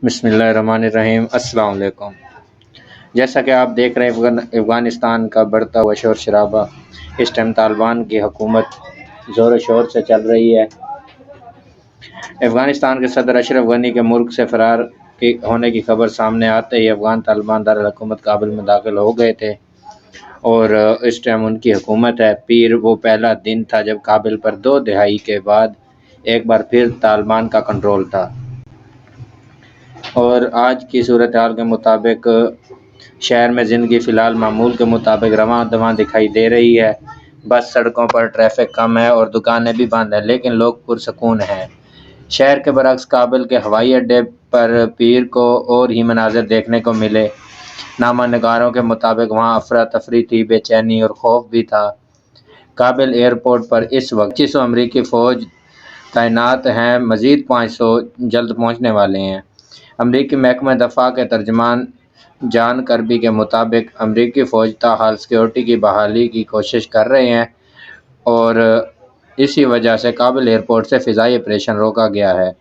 बिस्मिल्लाहिर्रहमानिर्रहीम। अस्सलाम वालेकुम। जैसा कि आप देख रहे हैं अफ़गानिस्तान का बढ़ता हुआ शोर शराबा, इस टाइम तालिबान की हुकूमत ज़ोर शोर से चल रही है। अफ़गानिस्तान के सदर अशरफ गनी के मुल्क से फ़रार होने की खबर सामने आते ही अफ़गान तालिबान दारुल हुकूमत काबुल में दाखिल हो गए थे और इस टाइम उनकी हुकूमत है। पीर वो पहला दिन था जब काबुल पर 2 दहाई के बाद एक बार फिर तालिबान का कंट्रोल था और आज की सूरत हाल के मुताबिक शहर में ज़िंदगी फ़िलहाल मामूल के मुताबिक रवां दवां दिखाई दे रही है। बस सड़कों पर ट्रैफिक कम है और दुकानें भी बंद हैं, लेकिन लोग पुरसकून हैं। शहर के बरक्स काबुल के हवाई अड्डे पर पीर को और ही मनाज़र देखने को मिले। नामा नगारों के मुताबिक वहाँ अफरा तफरी थी, बेचैनी और खौफ भी था। काबुल एयरपोर्ट पर इस वक्त 2500 अमरीकी फ़ौज तैनात हैं, मज़ीद 500 जल्द पहुँचने वाले हैं। अमरीकी महकमा दफा के तर्जमान जॉन कर्बी के मुताबिक अमरीकी फ़ौज ताहाल सिक्योरिटी की बहाली की कोशिश कर रहे हैं और इसी वजह से काबुल एयरपोर्ट से फ़िज़ाई ऑपरेशन रोका गया है।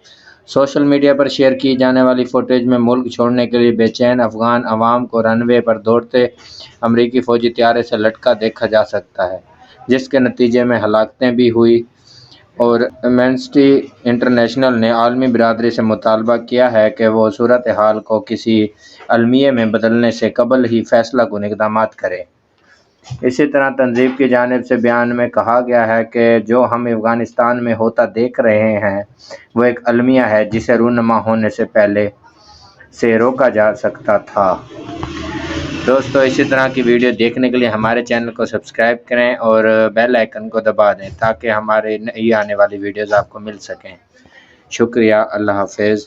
सोशल मीडिया पर शेयर की जाने वाली फ़ुटेज में मुल्क छोड़ने के लिए बेचैन अफ़गान अवाम को रनवे पर दौड़ते अमरीकी फ़ौजी त्यारे से लटका देखा जा सकता है, जिसके नतीजे में हलाकतें भी हुई और एमनेस्टी इंटरनेशनल ने आलमी बिरादरी से मुतालबा किया है कि वो सूरत हाल को किसी अलमिये में बदलने से कबल ही फैसला कुन इक़दामात करे। इसी तरह तंजीम की जानिब से बयान में कहा गया है कि जो हम अफ़गानिस्तान में होता देख रहे हैं वो एक अलमिया है जिसे रूनमा होने से पहले से रोका जा सकता था। दोस्तों, इसी तरह की वीडियो देखने के लिए हमारे चैनल को सब्सक्राइब करें और बेल आइकन को दबा दें ताकि हमारे नई आने वाली वीडियोज़ आपको मिल सकें। शुक्रिया। अल्लाह हाफ़िज़।